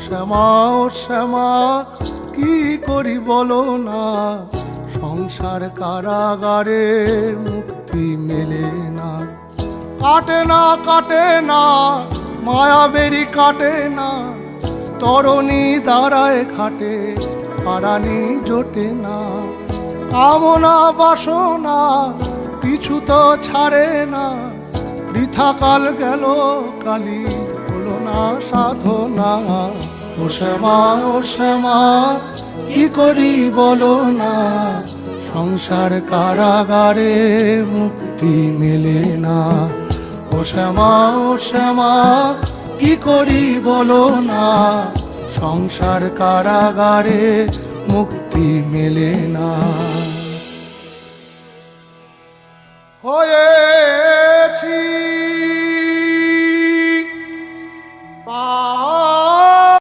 শ্যামা ও শ্যামা কি করি বলো না, সংসার কারাগারে মুক্তি মেলে না। কাটে না কাটে না মায়া বেরি কাটে না, তরণী দাঁড়ায় খাটে পারানি জোটে না। কামনা বাসনা পিছু তো ছাড়ে না, বৃথা কাল গেল কালি হলো না সাধনা। ও শ্যামা ও শ্যামা কি করি বলো না, সংসার কারাগারে মুক্তি মেলে না। ও শ্যামা ও শ্যামা কি করি বলো না, সংসার কারাগারে মুক্তি মেলে না। হয়েছি